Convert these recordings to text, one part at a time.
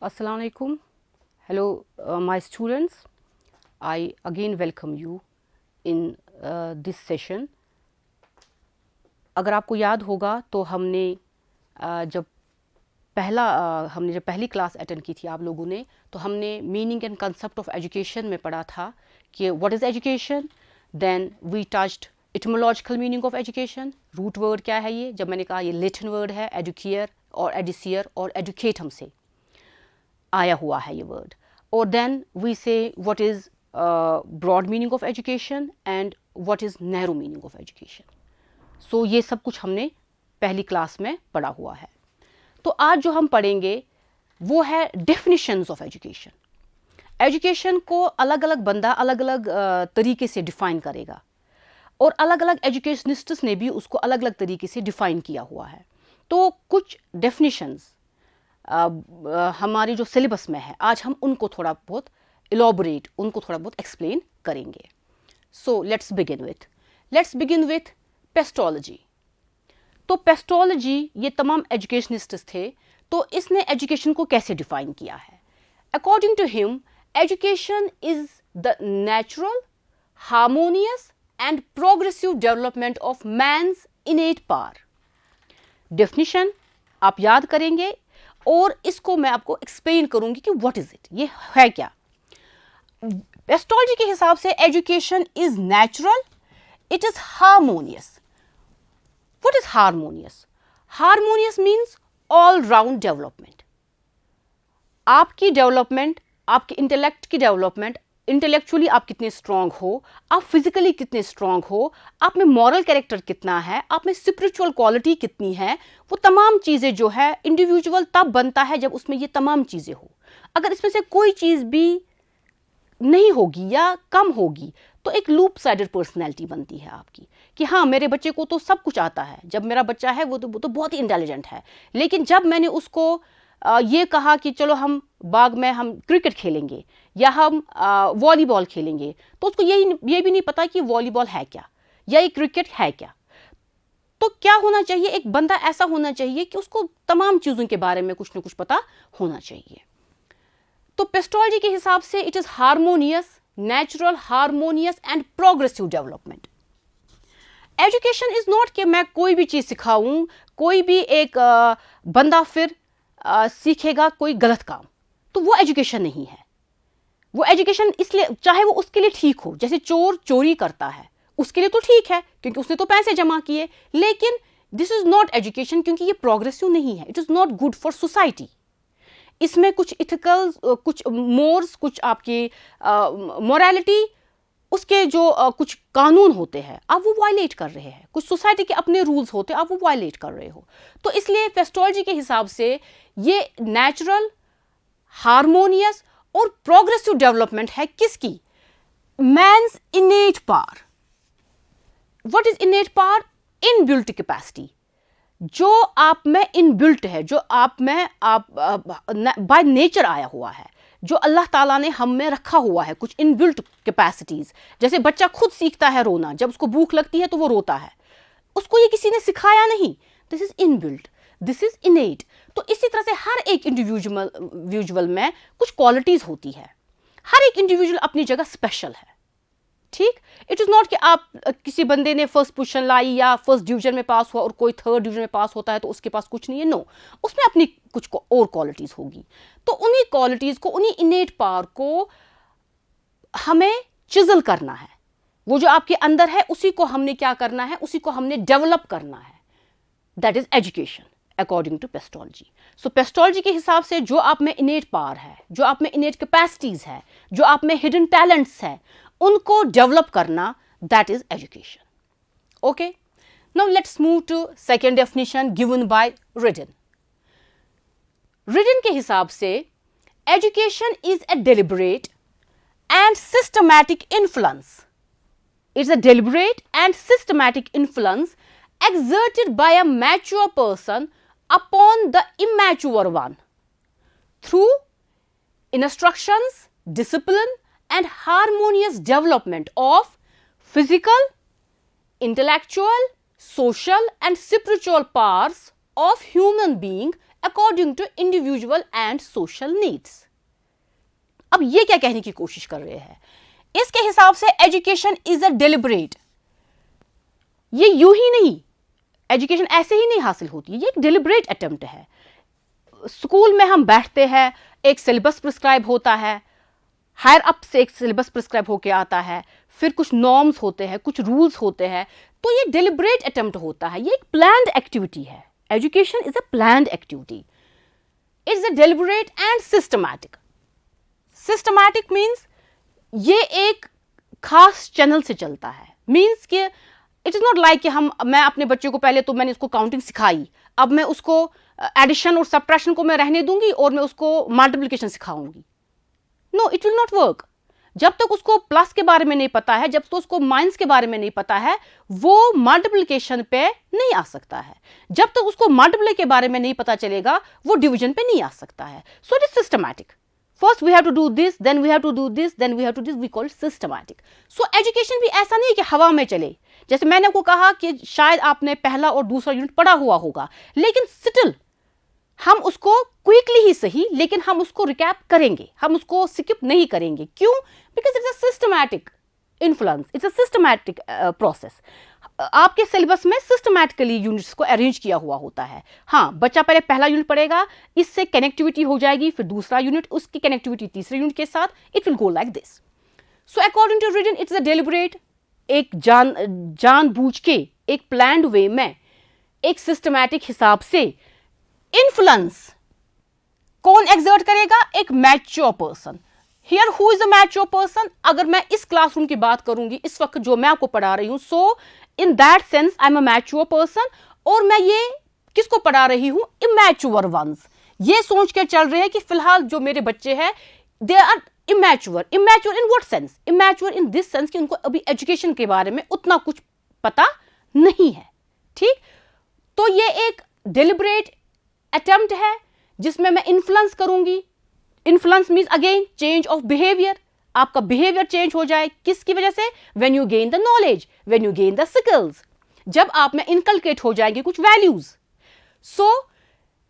Assalamu alaikum. Hello, my students. I again welcome you in this session. अगर आपको याद होगा तो जब पहली क्लास अटेंड की थी आप लोगों ने, तो हमने meaning and concept of education में पढ़ा था कि what is education. Then we touched etymological meaning of education. Root word क्या है ये, जब मैंने कहा ये लैटिन वर्ड है एडुकियर और एडिसियर और एडुकेटम से आया हुआ है ये वर्ड. और then we say what is broad meaning of education and what is narrow meaning of education. So ये सब कुछ हमने पहली क्लास में पढ़ा हुआ है. तो आज जो हम पढ़ेंगे वो है डेफिनेशंस ऑफ एजुकेशन. एजुकेशन को अलग अलग बंदा अलग अलग तरीके से डिफ़ाइन करेगा और अलग अलग एजुकेशनिस्ट्स ने भी उसको अलग अलग तरीके से डिफ़ाइन किया हुआ है. तो कुछ डेफिनेशंस हमारी जो सिलेबस में है आज हम उनको थोड़ा बहुत इलॉबरेट, उनको थोड़ा बहुत एक्सप्लेन करेंगे. So let's begin with pestology. तो पेस्टोलॉजी ये तमाम एजुकेशनिस्ट्स थे, तो इसने एजुकेशन को कैसे डिफाइन किया है. According to him education is the natural, harmonious and progressive development of man's innate power. Definition आप याद करेंगे और इसको मैं आपको एक्सप्लेन करूंगी कि व्हाट इज इट, ये है क्या. पेस्टोलॉजी के हिसाब से education is natural, it is harmonious. What is harmonious? Harmonious means all round development. आपकी डेवलपमेंट, आपके इंटेलेक्ट की डेवलपमेंट, इंटेलेक्चुअली आप कितने स्ट्रांग हो, आप फिजिकली कितने स्ट्रांग हो, आप में मॉरल कैरेक्टर कितना है, आप में स्पिरिचुअल क्वालिटी कितनी है, वो तमाम चीज़ें जो है इंडिविजुअल तब बनता है जब उसमें ये तमाम चीज़ें हो. अगर इसमें से कोई चीज़ भी नहीं होगी या कम होगी तो एक लूप साइडेड पर्सनैलिटी बनती है आपकी कि हाँ मेरे बच्चे को तो सब कुछ आता है. जब मेरा बच्चा है वो तो बहुत ही इंटेलिजेंट है, लेकिन जब मैंने उसको ये कहा कि चलो हम बाग में हम क्रिकेट खेलेंगे या हम वॉलीबॉल खेलेंगे, तो उसको ये भी नहीं पता कि वॉलीबॉल है क्या या ये क्रिकेट है क्या. तो क्या होना चाहिए, एक बंदा ऐसा होना चाहिए कि उसको तमाम चीज़ों के बारे में कुछ ना कुछ पता होना चाहिए. तो पेस्टोलॉजी के हिसाब से it is harmonious, natural, harmonious and progressive development. Education is not कि मैं कोई भी चीज़ सिखाऊं, कोई भी एक बंदा फिर सीखेगा कोई गलत काम, तो वो एजुकेशन नहीं है. वो एजुकेशन इसलिए, चाहे वो उसके लिए ठीक हो, जैसे चोर चोरी करता है उसके लिए तो ठीक है क्योंकि उसने तो पैसे जमा किए, लेकिन दिस इज नॉट एजुकेशन क्योंकि ये प्रोग्रेसिव नहीं है. It is not good for society. इसमें कुछ इथिकल, कुछ मोर्स, कुछ आपकी मोरालिटी, उसके जो कुछ कानून होते हैं आप वो वायलेट कर रहे हैं. कुछ सोसाइटी के अपने रूल्स होते हैं आप वो वायलेट कर रहे हो. तो इसलिए पेस्टोलॉजी के हिसाब से ये नेचुरल, हार्मोनियस और प्रोग्रेसिव डेवलपमेंट है किसकी, man's innate power. What is innate power? Inbuilt capacity, जो आप में इनबिल्ट है, जो आप में बाय नेचर आया हुआ है, जो अल्लाह ताला ने हम में रखा हुआ है, कुछ इनबिल्ट कैपेसिटीज. जैसे बच्चा खुद सीखता है रोना, जब उसको भूख लगती है तो वो रोता है, उसको ये किसी ने सिखाया नहीं. This is inbuilt, this is इनेट. तो इसी तरह से हर एक इंडिविजुअल में कुछ क्वालिटीज होती है. हर एक इंडिविजुअल अपनी जगह स्पेशल है. ठीक. इट इज़ नॉट कि आप किसी बंदे ने फर्स्ट पोजीशन लाई या फर्स्ट डिवीजन में पास हुआ और कोई थर्ड डिवीजन में पास होता है तो उसके पास कुछ नहीं है. नो, उसमें अपनी कुछ और क्वालिटीज़ होगी. तो उन्हीं क्वालिटीज़ को, उन्हीं इनेट पावर को हमें चिजल करना है. वो जो आपके अंदर है उसी को हमने क्या करना है, उसी को हमने डेवलप करना है. That is education according to Pestalozzi. So Pestalozzi के हिसाब से जो आप में इनेट पावर है, जो आप में इनेट कैपेसिटीज है, जो आप में हिडन टैलेंट्स है, उनको डेवलप करना, that is education. Okay, now let's move to second definition given by Redden. Redden के हिसाब से education is a deliberate and systematic influence. It's a deliberate and systematic influence exerted by a mature person upon the immature one through instructions, discipline and harmonious development of physical, intellectual, social and spiritual parts of human being according to individual and social needs. अब ये क्या कहने की कोशिश कर रहे हैं, इसके हिसाब से एजुकेशन इज अ डेलिबरेट, ये यूं ही नहीं, एजुकेशन ऐसे ही नहीं हासिल होती है, ये एक डेलिबरेट अटेम्प्ट है। स्कूल में हम बैठते हैं, एक सिलेबस प्रिस्क्राइब होता है, हायर अप से एक सिलेबस प्रिस्क्राइब होके आता है, फिर कुछ नॉर्म्स होते हैं, कुछ रूल्स होते हैं, तो ये डेलिबरेट अटेम्प्ट होता है, ये एक प्लान्ड एक्टिविटी है। Education is a planned activity, it's a deliberate and systematic. Systematic means ये एक खास चैनल से चलता है, मीन्स कि इट इज नॉट लाइक कि मैं अपने बच्चे को पहले तो मैंने उसको काउंटिंग सिखाई, अब मैं उसको एडिशन और सब्ट्रैक्शन को मैं रहने दूंगी और मैं उसको मल्टीप्लिकेशन सिखाऊंगी। No, it will not work. जब तक उसको प्लस के बारे में नहीं पता है, जब तक उसको माइनस के बारे में नहीं पता है, वो मल्टीप्लिकेशन पे नहीं आ सकता है। जब तक उसको मल्टीप्लाई के बारे में नहीं पता चलेगा, वो डिवीजन पे नहीं आ सकता है। सो it is systematic. First we have to do this, then we have to do this, then we have to do this, we call it systematic. So education भी ऐसा नहीं कि हवा में चले। जैसे मैंने आपको कहा कि शायद आपने पहला और दूसरा यूनिट पढ़ा हुआ होगा, लेकिन स्टिल हम उसको क्विकली ही सही, लेकिन हम उसको रिकैप करेंगे, हम उसको स्किप नहीं करेंगे। क्यों? Because it's a systematic influence, it's a systematic process. आपके सिलेबस में सिस्टमैटिकली यूनिट्स को अरेंज किया हुआ होता है। हाँ, बच्चा पहले पहला यूनिट पढ़ेगा, इससे कनेक्टिविटी हो जाएगी, फिर दूसरा यूनिट, उसकी कनेक्टिविटी तीसरे यूनिट के साथ, it will go like this. So according to Redden it's a deliberate, एक जानबूझ के, एक प्लान्ड वे में, एक सिस्टमैटिक हिसाब से इन्फ्लुएंस कौन एक्सर्ट करेगा? एक mature person. Here who is a mature person? अगर मैं इस क्लासरूम की बात करूंगी, इस वक्त जो मैं आपको पढ़ा रही हूं, so in that sense I am a mature person. और मैं ये किसको पढ़ा रही हूं? Immature ones. ये सोच के चल रहे हैं कि फिलहाल जो मेरे बच्चे हैं, they are immature. Immature in what sense? Immature in this sense कि उनको अभी एजुकेशन के बारे में उतना कुछ पता नहीं है। ठीक, तो ये एक डेलिबरेट अटेम्प्ट है जिसमें मैं इन्फ्लुएंस करूंगी। Influence means again change of behaviour, आपका बिहेवियर चेंज हो जाए। किसकी वजह से? When you gain the knowledge, when you gain the skills, जब आप में इनकलकेट हो जाएंगे कुछ वैल्यूज। सो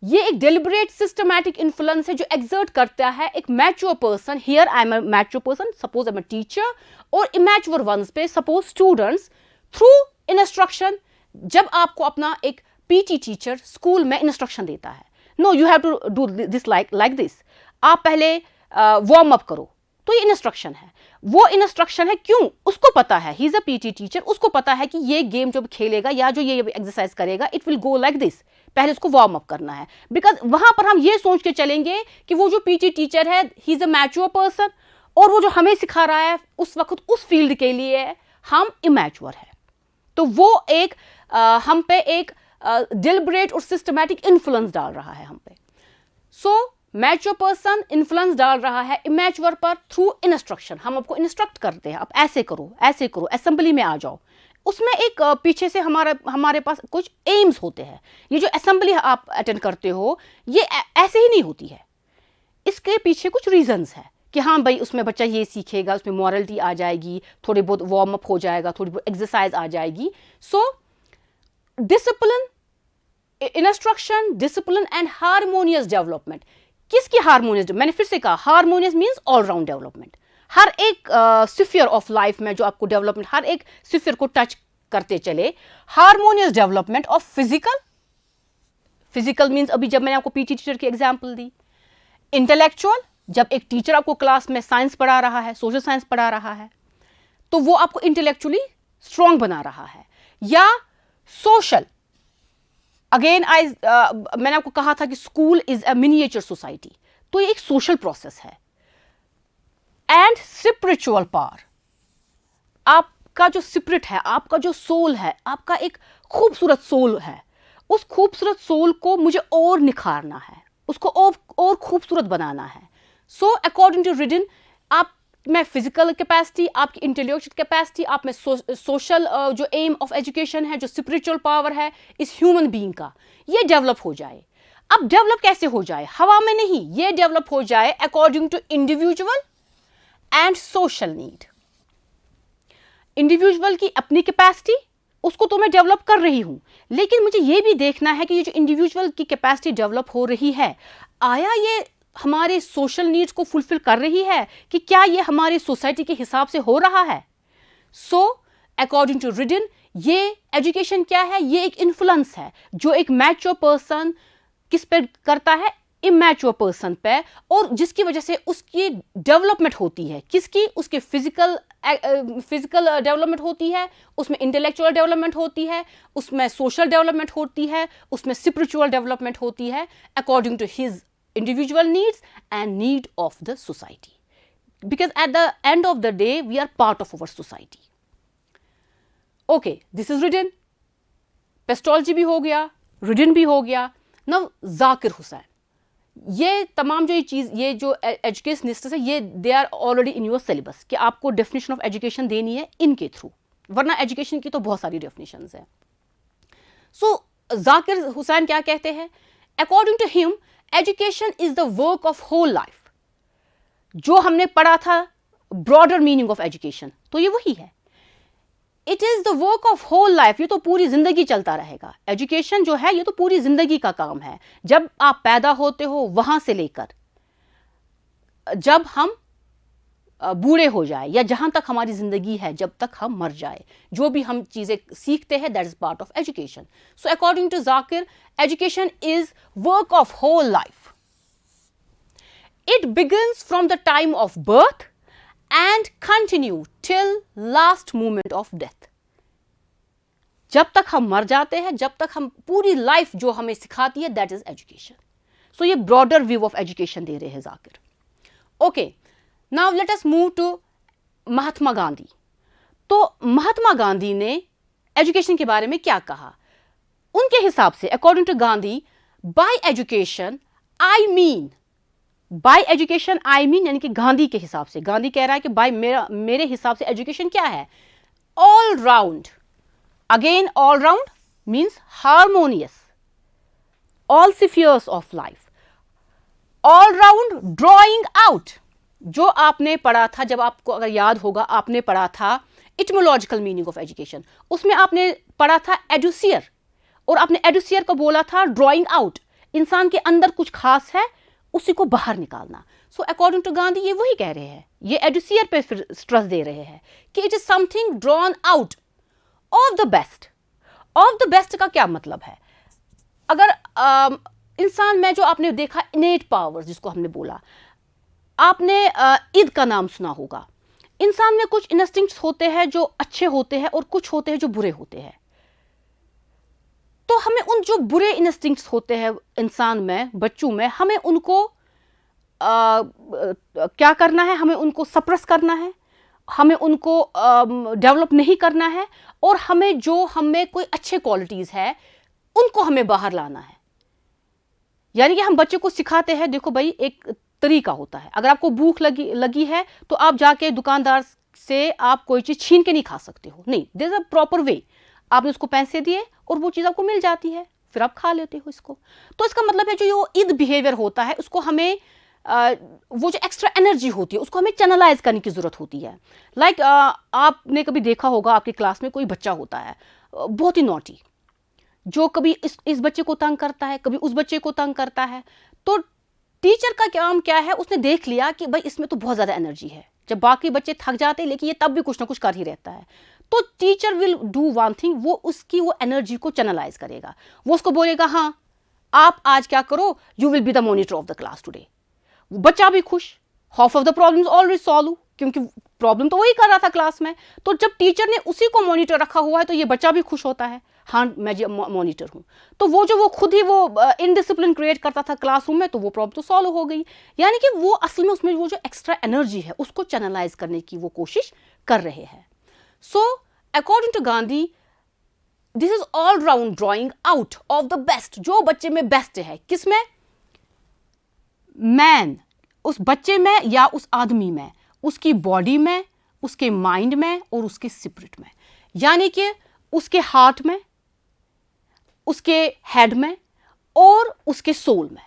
ये एक डेलिबरेट सिस्टमैटिक इन्फ्लुएंस है जो एक्सर्ट करता है एक mature person. Here I am a mature person, suppose I am a teacher, और इमैच्योर वंस पे सपोज स्टूडेंट्स, थ्रू इंस्ट्रक्शन। जब आपको अपना एक पीटी टीचर स्कूल में इंस्ट्रक्शन देता है, no you have to do this like this, आप पहले वार्म अप करो, तो ये इंस्ट्रक्शन है। वो इंस्ट्रक्शन है, क्यों? उसको पता है, he is a PT teacher, उसको पता है कि ये गेम जब खेलेगा या जो ये एक्सरसाइज करेगा, it will go like this, पहले उसको वार्म अप करना है। बिकॉज वहां पर हम ये सोच के चलेंगे कि वो जो पीटी टीचर है, he is a mature person, और वो जो हमें सिखा रहा है उस वक्त उस फील्ड के लिए हम इमैच्योर है। तो वो एक हम पे एक डिलिबरेट और सिस्टमैटिक इन्फ्लुएंस डाल रहा है हम पे। सो मैच्योर पर्सन इन्फ्लुएंस डाल रहा है इमैच्योर पर थ्रू इंस्ट्रक्शन। हम आपको इंस्ट्रक्ट करते हैं, आप ऐसे करो, ऐसे करो, असेंबली में आ जाओ। उसमें एक पीछे से हमारे पास कुछ एम्स होते हैं। ये जो असेंबली आप अटेंड करते हो, ये ऐसे ही नहीं होती है, इसके पीछे कुछ रीजंस है कि हाँ भाई, उसमें बच्चा ये सीखेगा, उसमें मॉरलिटी आ जाएगी, थोड़ी बहुत वार्म अप हो जाएगा, थोड़ी बहुत एक्सरसाइज आ जाएगी। So discipline, instruction, discipline and harmonious development. किसकी हार्मोनियस? मैंने फिर से कहा, हार्मोनियस मीन्स ऑलराउंड डेवलपमेंट। हर एक स्फीयर ऑफ लाइफ में जो आपको डेवलपमेंट, हर एक स्फीयर को टच करते चले। Harmonious development of physical means अभी जब मैंने आपको पीटी टीचर की एग्जांपल दी। इंटेलेक्चुअल, जब एक टीचर आपको क्लास में साइंस पढ़ा रहा है, सोशल साइंस पढ़ा रहा है, तो वो आपको इंटेलेक्चुअली स्ट्रांग बना रहा है। या सोशल, अगेन मैंने आपको कहा था कि school is a miniature society, तो ये एक सोशल प्रोसेस है। एंड स्पिरिचुअल पावर, आपका जो स्पिरिट है, आपका जो सोल है, आपका एक खूबसूरत सोल है, उस खूबसूरत सोल को मुझे और निखारना है, उसको और खूबसूरत बनाना है। सो अकॉर्डिंग टू रिडन, आप में फिजिकल कैपेसिटी, आपकी इंटेलेक्चुअल कैपेसिटी, आप में सोशल जो एम ऑफ एजुकेशन है, जो स्पिरिचुअल पावर है इस ह्यूमन बीइंग का, ये डेवलप हो जाए। अब डेवलप कैसे हो जाए? हवा में नहीं, ये डेवलप हो जाए according to individual and social need. Individual की अपनी कैपेसिटी, उसको तो मैं डेवलप कर रही हूँ, लेकिन मुझे ये भी देखना है कि ये जो इंडिविजुअल की कैपेसिटी डेवलप हो रही है, आया ये हमारे सोशल नीड्स को फुलफिल कर रही है, कि क्या ये हमारे सोसाइटी के हिसाब से हो रहा है। सो अकॉर्डिंग टू रिडन, ये एजुकेशन क्या है, ये एक इन्फ्लुएंस है जो एक मैच्योर पर्सन किस पे करता है, इमैच्योर पर्सन पे, और जिसकी वजह से उसकी डेवलपमेंट होती है, किसकी, उसके फिजिकल डेवलपमेंट होती है, उसमें इंटेलेक्चुअल डेवलपमेंट होती है, उसमें सोशल डेवलपमेंट होती है, उसमें स्पिरिचुअल डेवलपमेंट होती है, according to his individual needs and need of the society, because at the end of the day we are part of our society. Okay, this is Redden, Pestalozzi भी हो गया, ridden भी हो गया। Now Zakir Hussain, ये तमाम जो ये जो एजुकेशनिस्ट है, ये they are already in your syllabus कि आपको डेफिनेशन ऑफ एजुकेशन देनी है इनके थ्रू, वरना एजुकेशन की तो बहुत सारी डेफिनेशंस है। सो जाकिर हुसैन क्या कहते हैं, according to him education is the work of whole life. जो हमने पढ़ा था ब्रॉडर मीनिंग ऑफ एजुकेशन, तो ये वही है, it is the work of whole life, ये तो पूरी जिंदगी चलता रहेगा। एजुकेशन जो है ये तो पूरी जिंदगी का काम है, जब आप पैदा होते हो वहां से लेकर जब हम बूढ़े हो जाए, या जहां तक हमारी जिंदगी है, जब तक हम मर जाए, जो भी हम चीजें सीखते हैं, that is part of education. So according to Zakir, education is work of whole life. It begins from the time of birth and continue till last moment of death। जब तक हम मर जाते हैं, जब तक हम पूरी लाइफ जो हमें सिखाती है, दैट इज एजुकेशन। सो ये ब्रॉडर व्यू ऑफ एजुकेशन दे रहे हैं Zakir. Okay, now let us move to Mahatma Gandhi. तो महात्मा गांधी ने एजुकेशन के बारे में क्या कहा? उनके हिसाब से, according to Gandhi, by education I mean, by education I mean, यानी कि गांधी के हिसाब से, गांधी कह रहा है कि बाय मेरे हिसाब से एजुकेशन क्या है? All round, again all round means harmonious, all spheres of life, all round drawing out, जो आपने पढ़ा था, जब आपको अगर याद होगा, आपने पढ़ा था इटमोलॉजिकल मीनिंग ऑफ एजुकेशन, उसमें आपने पढ़ा था एडुसियर, और आपने एडुसियर को बोला था ड्रॉइंग आउट, इंसान के अंदर कुछ खास है, उसी को बाहर निकालना। सो अकॉर्डिंग टू गांधी ये वही कह रहे हैं, ये एडुसियर पे फिर स्ट्रेस दे रहे हैं कि it is something drawn out of the best. Of the best का क्या मतलब है? अगर इंसान में जो आपने देखा इनेट पावर्स, जिसको हमने बोला, आपने ईद का नाम सुना होगा। इंसान में कुछ इंस्टिंक्ट्स होते हैं जो अच्छे होते हैं, और कुछ होते हैं जो बुरे होते हैं। तो हमें उन जो बुरे इंस्टिंक्ट्स होते हैं इंसान में, बच्चों में, हमें उनको क्या करना है? हमें उनको सप्रेस करना है, हमें उनको डेवलप नहीं करना है, और हमें जो हमें कोई अच्छे क्वालिटीज़ है उनको हमें बाहर लाना है। यानी कि हम बच्चे को सिखाते हैं, देखो भाई, एक तरीका होता है, अगर आपको भूख लगी है तो आप जाके दुकानदार से आप कोई चीज़ छीन के नहीं खा सकते हो, नहीं, there is a proper way. आपने उसको पैसे दिए और वो चीज़ आपको मिल जाती है, फिर आप खा लेते हो इसको। तो इसका मतलब है जो ये ईद बिहेवियर होता है, उसको हमें वो जो एक्स्ट्रा एनर्जी होती है उसको हमें चैनलाइज करने की ज़रूरत होती है। लाइक आपने कभी देखा होगा, आपकी क्लास में कोई बच्चा होता है बहुत ही नॉटी, जो कभी इस बच्चे को तंग करता है, कभी उस बच्चे को तंग करता है। तो टीचर का काम क्या है? उसने देख लिया कि भाई इसमें तो बहुत ज़्यादा एनर्जी है, जब बाकी बच्चे थक जाते हैं लेकिन ये तब भी कुछ ना कुछ कर ही रहता है, तो teacher will do one thing, वो उसकी वो एनर्जी को चैनलाइज करेगा। वो उसको बोलेगा, हाँ आप आज क्या करो, you will be the monitor of the class today. बच्चा भी खुश, half of the problems already solve, क्योंकि प्रॉब्लम तो वही कर रहा था क्लास में। तो जब टीचर ने उसी को मॉनिटर रखा हुआ है तो ये बच्चा भी खुश होता है, हाँ मैं मॉनिटर हूँ। तो वो खुद ही वो इनडिसिप्लिन क्रिएट करता था क्लासरूम में, तो वो प्रॉब्लम तो सॉल्व हो गई। यानी कि वो असल में उसमें वो जो एक्स्ट्रा एनर्जी है उसको चैनलाइज करने की वो कोशिश कर रहे हैं। So according to Gandhi, this is all round drawing out of the best, जो बच्चे में बेस्ट है। किसमें? मैन, उस बच्चे में या उस आदमी में, उसकी बॉडी में, उसके माइंड में और उसके स्पिरिट में, यानी कि उसके हार्ट में, उसके हेड में और उसके सोल में।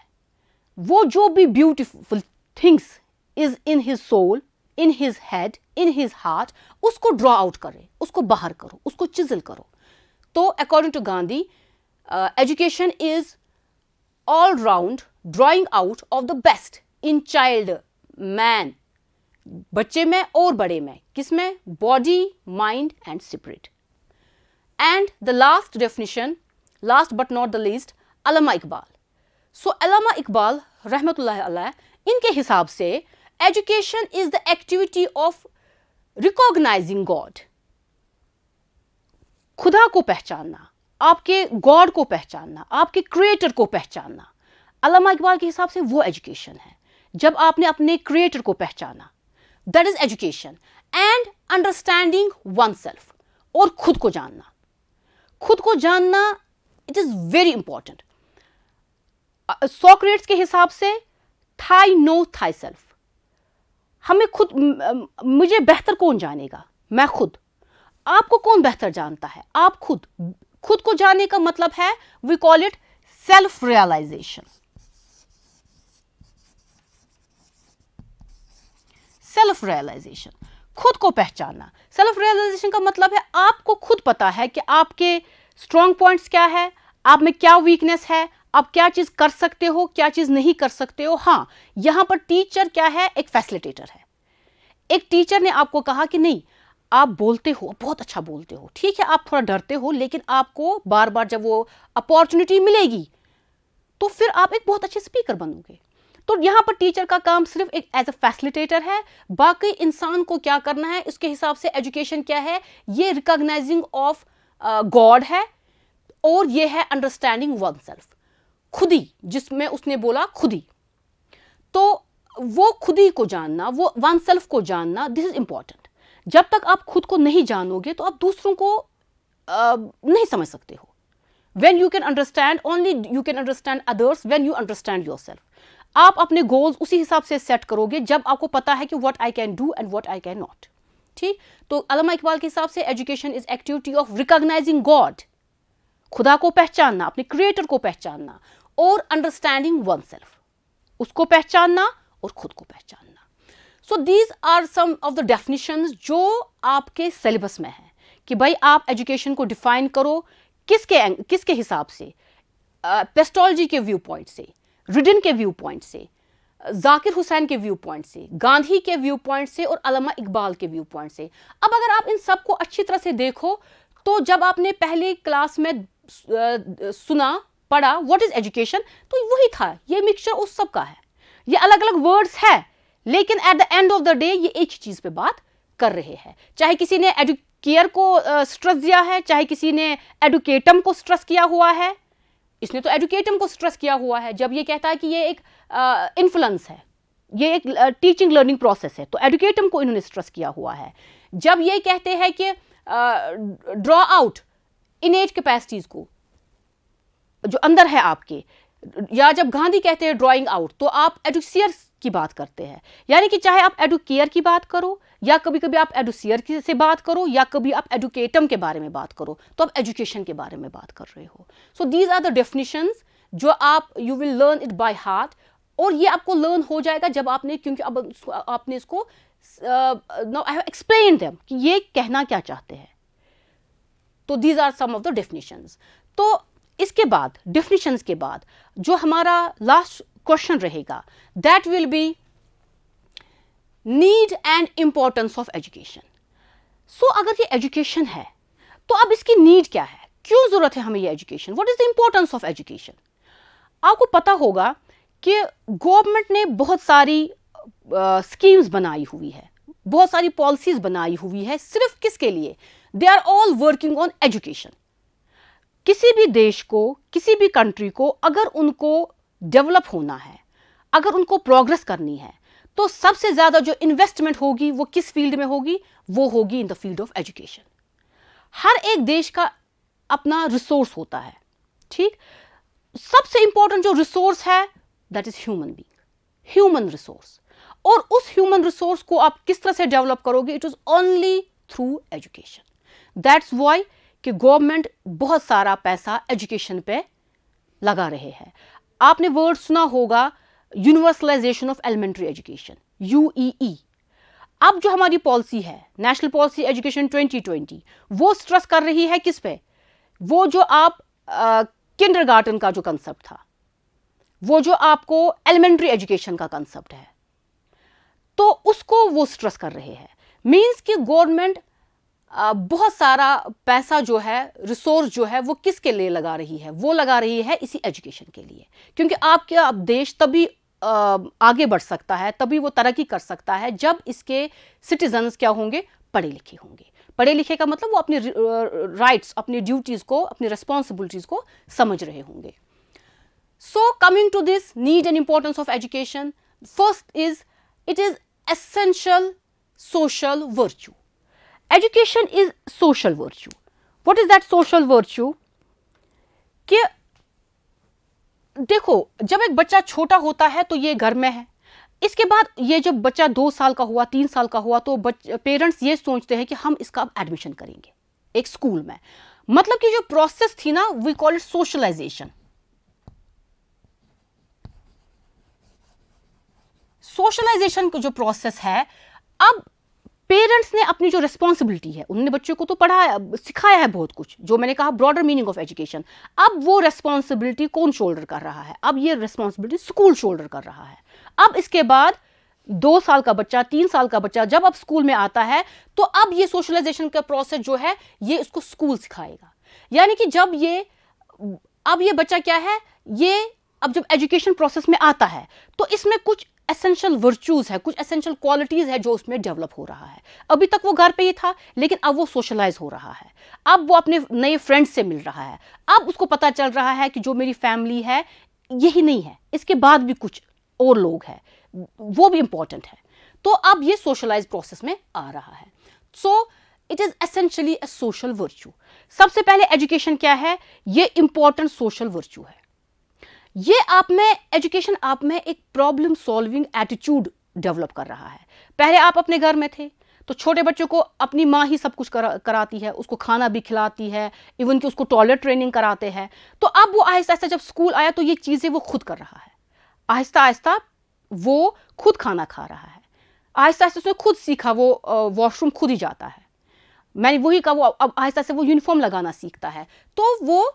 वो जो भी beautiful things is in his soul, in his head, in his heart, उसको ड्रॉ आउट करे, उसको बाहर करो, उसको चिजल करो। तो according to Gandhi education is all round drawing out of the best in child man, बच्चे में और बड़े में, किसमें? Body, mind and spirit. And the last definition, last but not the least, Allama Iqbal. So Allama Iqbal रहमतुल्लाह अलैह, इनके हिसाब से education is the activity of recognising God, खुदा को पहचानना, आपके गॉड को पहचानना, आपके क्रिएटर को पहचानना. अल्लामा इकबाल के हिसाब से वो एजुकेशन है जब आपने अपने क्रिएटर को पहचाना. That is education. And understanding one self, और खुद को जानना. खुद को जानना it is very important. Socrates के हिसाब से थाई नो थाई सेल्फ, हमें खुद, मुझे बेहतर कौन जानेगा? मैं खुद. आपको कौन बेहतर जानता है? आप खुद. खुद को जानने का मतलब है, we call it self realization. Self realization, खुद को पहचानना. सेल्फ रियलाइजेशन का मतलब है आपको खुद पता है कि आपके स्ट्रॉन्ग पॉइंट्स क्या है, आप में क्या वीकनेस है, आप क्या चीज कर सकते हो, क्या चीज नहीं कर सकते हो. हाँ, यहां पर टीचर क्या है? एक फैसिलिटेटर है. एक टीचर ने आपको कहा कि नहीं, आप बोलते हो, बहुत अच्छा बोलते हो, ठीक है, आप थोड़ा डरते हो, लेकिन आपको बार बार जब वो अपॉर्चुनिटी मिलेगी तो फिर आप एक बहुत अच्छे स्पीकर बनोगे. तो यहां पर टीचर का काम सिर्फ एक एज अ फैसिलिटेटर है. बाकी इंसान को क्या करना है, उसके हिसाब से एजुकेशन क्या है? ये रिकॉग्नाइजिंग ऑफ गॉड है, और ये है अंडरस्टैंडिंग वन सेल्फ, खुदी, जिसमें उसने बोला खुदी. तो वो खुदी को जानना, वो वन सेल्फ को जानना, दिस इज इंपॉर्टेंट. जब तक आप खुद को नहीं जानोगे तो आप दूसरों को नहीं समझ सकते हो. when you can understand, only you can understand others when you understand yourself. आप अपने गोल्स उसी हिसाब से सेट करोगे जब आपको पता है कि what I can do and what I can not. ठीक. तो अल्लामा इकबाल के हिसाब से education is activity of recognising God, खुदा को पहचानना, अपने क्रिएटर को पहचानना, और अंडरस्टैंडिंग वन सेल्फ, उसको पहचानना और खुद को पहचानना. So these are some of the definitions जो आपके सिलेबस में है कि भाई आप एजुकेशन को डिफाइन करो किसके हिसाब से, पेस्टोलॉजी के व्यू पॉइंट से, रिडन के व्यू पॉइंट से, जाकिर हुसैन के व्यू पॉइंट से, गांधी के व्यू पॉइंट से, और अल्लामा इकबाल के व्यू पॉइंट से. अब अगर आप इन सबको अच्छी तरह से देखो तो जब आपने पहले क्लास में सुना, पढ़ा व्हाट इज एजुकेशन, तो वही था. ये मिक्सचर उस सब का है, ये अलग अलग वर्ड्स है, लेकिन eight the end of the day ये एक ही चीज पे बात कर रहे हैं. चाहे किसी ने एडुकेयर को स्ट्रेस दिया है, चाहे किसी ने एडुकेटम को स्ट्रेस किया हुआ है. इसने तो एडुकेटम को स्ट्रेस किया हुआ है जब ये कहता है कि ये एक इन्फ्लुएंस है, ये एक टीचिंग लर्निंग प्रोसेस है, तो एडुकेटम को इन्होंने स्ट्रेस किया हुआ है. जब ये कहते हैं कि ड्रॉ आउट इनेट कैपेसिटीज को जो अंदर है आपके, या जब गांधी कहते हैं ड्राइंग आउट, तो आप एडुसियर की बात करते हैं. यानी कि चाहे आप एडुकेयर की बात करो, या कभी कभी आप एडुसियर से बात करो, या कभी आप एडुकेटम के बारे में बात करो, तो आप एजुकेशन के बारे में बात कर रहे हो. So these are the definitions जो आप you will learn it by heart, और ये आपको लर्न हो जाएगा जब आपने, क्योंकि अब आपने इसको now I have explain them कि ये कहना क्या चाहते हैं. तो these are some of the definitions. तो इसके बाद, डेफिनेशंस के बाद, जो हमारा लास्ट क्वेश्चन रहेगा, that will be need and importance of education. So अगर ये एजुकेशन है तो अब इसकी नीड क्या है, क्यों जरूरत है हमें ये education, what is the importance of education. आपको पता होगा कि गवर्नमेंट ने बहुत सारी स्कीम्स बनाई हुई है, बहुत सारी पॉलिसीज बनाई हुई है, सिर्फ किसके लिए? They are all working on education. किसी भी देश को, किसी भी कंट्री को अगर उनको डेवलप होना है, अगर उनको प्रोग्रेस करनी है, तो सबसे ज्यादा जो इन्वेस्टमेंट होगी वो किस फील्ड में होगी? वो होगी in the field of education. हर एक देश का अपना रिसोर्स होता है. ठीक. सबसे इंपॉर्टेंट जो रिसोर्स है that is human being, human resource. और उस ह्यूमन रिसोर्स को आप किस तरह से डेवलप करोगे? It is only through education. That's why कि गवर्नमेंट बहुत सारा पैसा एजुकेशन पे लगा रहे हैं. आपने वर्ड सुना होगा यूनिवर्सलाइजेशन ऑफ एलिमेंट्री एजुकेशन, यूईई. अब जो हमारी पॉलिसी है, नेशनल पॉलिसी एजुकेशन 2020, वो स्ट्रेस कर रही है किस पे? वो जो आप किंडरगार्टन का जो कंसेप्ट था, वो जो आपको एलिमेंट्री एजुकेशन का कंसेप्ट है, तो उसको वो स्ट्रेस कर रहे हैं। मींस कि गवर्नमेंट बहुत सारा पैसा जो है, रिसोर्स जो है, वो किसके लिए लगा रही है? वो लगा रही है इसी एजुकेशन के लिए। क्योंकि आपका देश तभी आगे बढ़ सकता है, तभी वो तरक्की कर सकता है जब इसके सिटीजन्स क्या होंगे? पढ़े लिखे होंगे। पढ़े लिखे का मतलब वो अपने राइट्स, अपनी ड्यूटीज को, अपनी रिस्पॉन्सिबिलिटीज को समझ रहे होंगे। So coming to this need and importance of education, first is it is essential social virtue. Education is social virtue. What is that social virtue? कि देखो, जब एक बच्चा छोटा होता है तो ये घर में है, इसके बाद ये जब बच्चा 2 साल का हुआ, 3 साल का हुआ, तो पेरेंट्स ये सोचते हैं कि हम इसका एडमिशन करेंगे एक स्कूल में। मतलब कि जो प्रोसेस थी ना, we call it socialization. Socialization का जो प्रोसेस है, अब पेरेंट्स ने अपनी जो रिस्पॉन्सिबिलिटी है, उन्होंने बच्चों को तो पढ़ाया, सिखाया है बहुत कुछ, जो मैंने कहा ब्रॉडर मीनिंग ऑफ एजुकेशन। अब वो रिस्पॉन्सिबिलिटी कौन शोल्डर कर रहा है? अब ये रिस्पॉन्सिबिलिटी स्कूल शोल्डर कर रहा है। अब इसके बाद 2 साल का बच्चा, 3 साल का बच्चा जब अब स्कूल में आता है, तो अब ये सोशलाइजेशन का प्रोसेस जो है, ये इसको स्कूल सिखाएगा। यानी कि जब ये बच्चा क्या है, ये अब जब एजुकेशन प्रोसेस में आता है, तो इसमें कुछ एसेंशियल वर्च्यूज है, कुछ एसेंशियल क्वालिटीज है जो उसमें डेवलप हो रहा है। अभी तक वो घर पे ही था, लेकिन अब वो सोशलाइज हो रहा है, अब वो अपने नए फ्रेंड्स से मिल रहा है, अब उसको पता चल रहा है कि जो मेरी फैमिली है यही नहीं है, इसके बाद भी कुछ और लोग हैं, वो भी इंपॉर्टेंट है। तो अब ये सोशलाइज प्रोसेस में आ रहा है। सो it is essentially a social virtue. सबसे पहले एजुकेशन क्या है? ये इंपॉर्टेंट सोशल वर्च्यू है। ये एजुकेशन आप में एक प्रॉब्लम सॉल्विंग एटीट्यूड डेवलप कर रहा है। पहले आप अपने घर में थे, तो छोटे बच्चों को अपनी माँ ही सब कुछ कराती है, उसको खाना भी खिलाती है, इवन कि उसको टॉयलेट ट्रेनिंग कराते हैं। तो अब वो आहिस्ता आहिस्ता जब स्कूल आया, तो ये चीज़ें वो खुद कर रहा है। आहिस्ता आहिस्ता वो खुद खाना खा रहा है, आहिस्ता आहिस्ता उसने खुद सीखा, वो वॉशरूम खुद ही जाता है। मैंने वही कहा, वो अब आहिस्ता से वो यूनिफॉर्म लगाना सीखता है। तो वो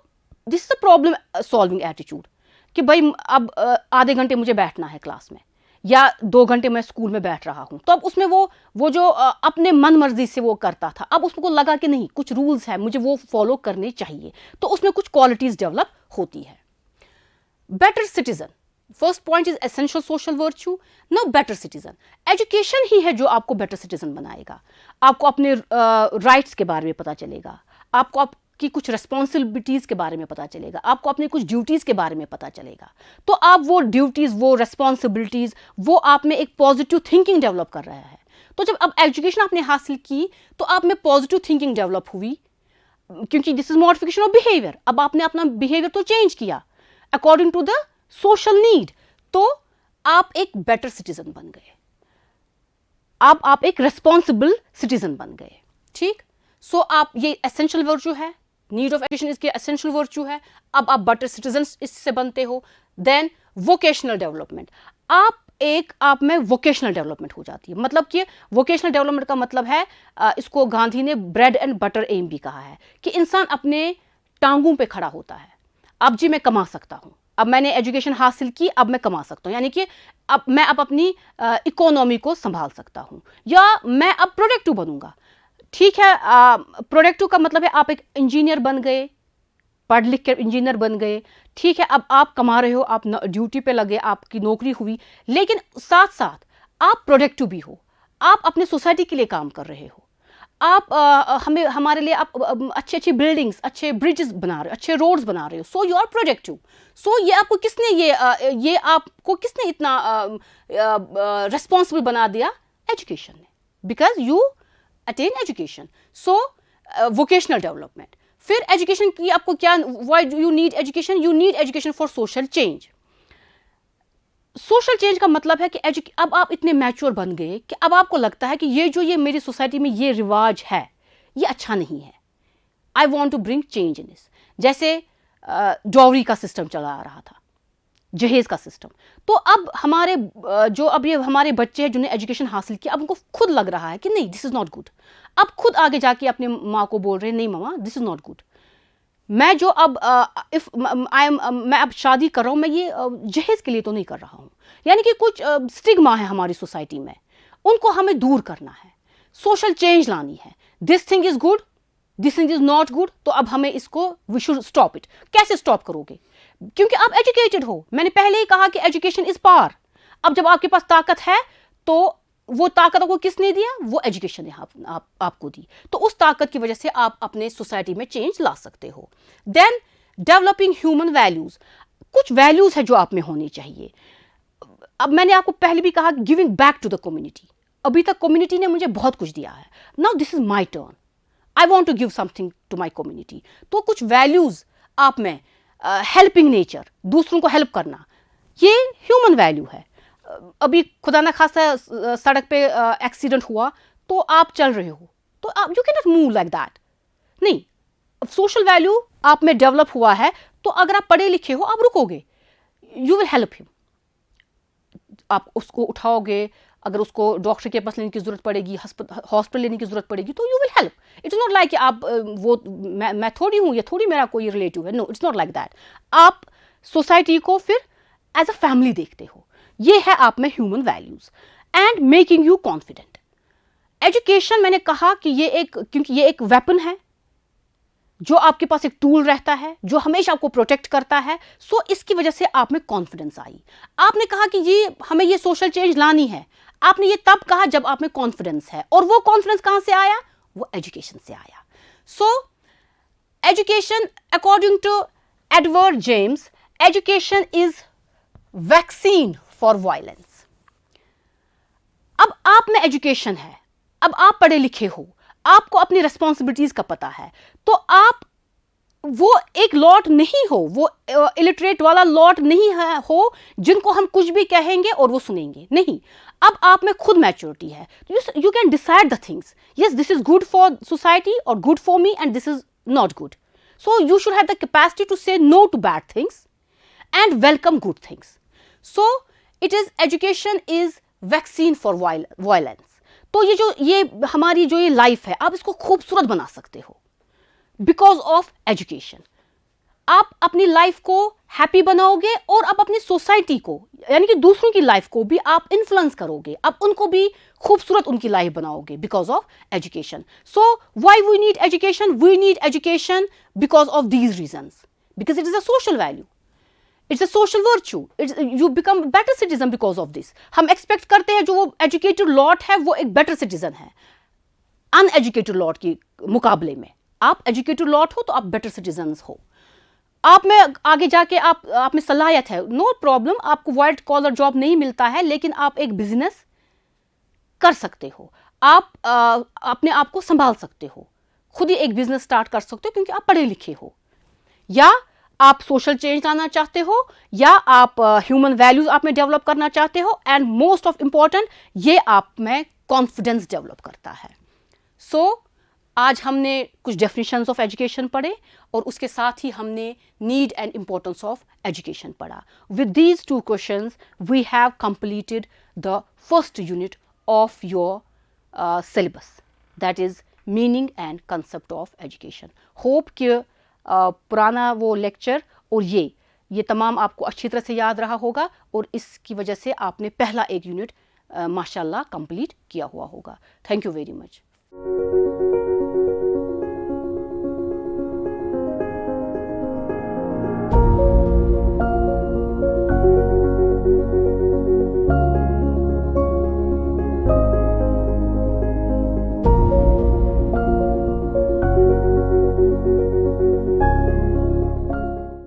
this is a problem solving attitude कि भाई अब आधे घंटे मुझे बैठना है क्लास में, या 2 घंटे मैं स्कूल में बैठ रहा हूँ। तो अब उसमें वो जो अपने मन मर्जी से वो करता था, अब उसको लगा कि नहीं, कुछ रूल्स है, मुझे वो फॉलो करने चाहिए। तो उसमें कुछ क्वालिटीज डेवलप होती है। Better citizen, first point is essential social virtue. No better citizen, education ही है जो आपको बेटर सिटीजन बनाएगा। आपको अपने राइट्स के बारे में पता चलेगा, आपको आपकी कुछ रिस्पॉन्सिबिलिटीज के बारे में पता चलेगा, आपको अपने कुछ ड्यूटीज के बारे में पता चलेगा। तो आप वो ड्यूटीज, वो रिस्पॉन्सिबिलिटीज, वो आप में एक पॉजिटिव थिंकिंग डेवलप कर रहा है। तो जब अब एजुकेशन आपने हासिल की, तो आप में पॉजिटिव थिंकिंग डेवलप हुई, क्योंकि this is modification of behaviour. अब आपने अपना बिहेवियर तो चेंज किया according to the social need, तो आप एक बेटर सिटीजन बन गए, आप एक रेस्पॉन्सिबल सिटीजन बन गए। ठीक, सो आप, ये एसेंशियल वर्च्यू है, नीड ऑफ एजुकेशन इसके एसेंशियल वर्च्यू है। अब आप बेटर सिटीजन इससे बनते हो। देन वोकेशनल डेवलपमेंट, आप में वोकेशनल डेवलपमेंट हो जाती है। मतलब कि वोकेशनल डेवलपमेंट का मतलब है, इसको गांधी ने ब्रेड एंड बटर एम भी कहा है, कि इंसान अपने टांगों पे खड़ा होता है। अब जी मैं कमा सकता हूँ, अब मैंने एजुकेशन हासिल की, अब मैं कमा सकता हूँ, यानी कि अब मैं अपनी इकोनॉमी को संभाल सकता हूँ, या मैं अब प्रोडक्टिव बनूंगा। ठीक है, प्रोडक्टिव का मतलब है आप एक इंजीनियर बन गए, पढ़ लिख कर इंजीनियर बन गए। ठीक है, अब आप कमा रहे हो, आप ड्यूटी पे लगे, आपकी नौकरी हुई, लेकिन साथ साथ आप प्रोडक्टिव भी हो, आप अपने सोसाइटी के लिए काम कर रहे हो। आप हमारे लिए आप अच्छी अच्छी बिल्डिंग्स, अच्छे ब्रिजेस बना रहे हो, अच्छे रोड्स बना रहे हो। So you are productive. So ये आपको किसने ये आपको किसने इतना रिस्पॉन्सिबल बना दिया? एजुकेशन ने, because you attain education. So vocational development. फिर एजुकेशन की आपको क्या, why do you need education? You need education for social change. Social change का मतलब है कि अब आप इतने मैच्योर बन गए कि अब आपको लगता है कि ये मेरी सोसाइटी में ये रिवाज है, ये अच्छा नहीं है। I want to bring change in this. जैसे डॉवरी का सिस्टम चला आ रहा था, जहेज का सिस्टम। तो अब ये हमारे बच्चे हैं जिन्होंने एजुकेशन हासिल किया, अब उनको खुद लग रहा है कि नहीं, दिस इज नॉट गुड। अब खुद आगे जाके अपने माँ को बोल रहे हैं, नहीं मामा, दिस इज नॉट गुड। मैं जो अब इफ आई एम मैं अब शादी कर रहा हूँ, मैं ये जहेज के लिए तो नहीं कर रहा हूँ। यानी कि कुछ स्टिग्मा है हमारी सोसाइटी में, उनको हमें दूर करना है, सोशल चेंज लानी है। This thing is good, this thing is not good, तो अब हमें इसको वी शुड स्टॉप इट। कैसे स्टॉप करोगे? क्योंकि आप एजुकेटेड हो। मैंने पहले ही कहा कि एजुकेशन इज पावर। अब जब आपके पास ताकत है, तो वो ताकत आपको किसने दिया? वो एजुकेशन ने आपको दी। तो उस ताकत की वजह से आप अपने सोसाइटी में चेंज ला सकते हो। देन डेवलपिंग ह्यूमन वैल्यूज, कुछ वैल्यूज है जो आप में होनी चाहिए। अब मैंने आपको पहले भी कहा giving back to the community. अभी तक कम्युनिटी ने मुझे बहुत कुछ दिया है, now this is my turn, I want to give something to my community. तो कुछ वैल्यूज आप में, हेल्पिंग नेचर, दूसरों को हेल्प करना, ये ह्यूमन वैल्यू है। अभी खुदा ना खासा सड़क पे एक्सीडेंट हुआ, तो आप चल रहे हो, तो आप you can not move like that. नहीं, सोशल वैल्यू आप में डेवलप हुआ है, तो अगर आप पढ़े लिखे हो, आप रुकोगे, यू विल हेल्प हिम। आप उसको उठाओगे, अगर उसको डॉक्टर के पास लेने की जरूरत पड़ेगी, हॉस्पिटल लेने की जरूरत पड़ेगी, तो you will help. It's not like कि आप वो मैं थोड़ी हूँ, ये थोड़ी मेरा कोई रिलेटिव है। No, it's not like that. आप सोसाइटी को फिर एज अ फैमिली देखते हो। ये है आप में human values. And making you confident. Education, मैंने कहा कि क्योंकि ये एक वेपन है, जो आपके पास एक टूल रहता है, जो हमेशा आपको प्रोटेक्ट करता है। सो इसकी वजह से आप में कॉन्फिडेंस आई। आपने कहा कि ये हमें ये सोशल चेंज लानी है, आपने ये तब कहा जब आप में कॉन्फिडेंस है। और वो कॉन्फिडेंस कहां से आया? वो एजुकेशन से आया। So education, according to Edward James, education is vaccine for violence. अब आप में एजुकेशन है, अब आप पढ़े लिखे हो, आपको अपनी रिस्पॉन्सिबिलिटीज का पता है, तो आप वो एक लॉट नहीं हो, वो इलिटरेट वाला लॉट नहीं है हो जिनको हम कुछ भी कहेंगे और वो सुनेंगे। नहीं, अब आप में खुद मैच्योरिटी है, you can decide the things. Yes, this is good for society और good for me, and this is not good. So you should have the capacity to say no to bad things and welcome good things. So it is, education is vaccine for violence. तो ये हमारी जो ये life है, आप इसको खूबसूरत बना सकते हो बिकॉज ऑफ एजुकेशन। आप अपनी लाइफ को हैप्पी बनाओगे और आप अपनी सोसाइटी को, यानी कि दूसरों की लाइफ को भी आप इन्फ्लुएंस करोगे, आप उनको भी खूबसूरत उनकी लाइफ बनाओगे because of education. So why we need education? We need education because of these reasons, because it is a social value, it's a social virtue, you become better citizen because of this. हम expect करते हैं जो वो educated lot है वो एक better citizen है uneducated lot के मुकाबले में। आप एजुकेटेड लॉट हो तो आप बेटर सिटीजन हो। आप में आगे जाके आप में सलाहियत है, नो प्रॉब्लम, आपको व्हाइट कॉलर जॉब नहीं मिलता है, लेकिन आप एक बिजनेस कर सकते हो, आप अपने आप को संभाल सकते हो, खुद ही एक बिजनेस स्टार्ट कर सकते हो क्योंकि आप पढ़े लिखे हो। या आप सोशल चेंज लाना चाहते हो, या आप ह्यूमन वैल्यूज आप में डेवलप करना चाहते हो, एंड मोस्ट ऑफ इंपॉर्टेंट, ये आप में कॉन्फिडेंस डेवलप करता है। सो आज हमने कुछ डेफिनेशंस ऑफ एजुकेशन पढ़े और उसके साथ ही हमने need and importance of education पढ़ा। With these two questions we have completed the first unit of your syllabus, that is meaning and concept of education. Hope कि पुराना वो लेक्चर और ये तमाम आपको अच्छी तरह से याद रहा होगा और इसकी वजह से आपने पहला एक यूनिट माशाल्लाह कंप्लीट किया हुआ होगा। Thank you very much.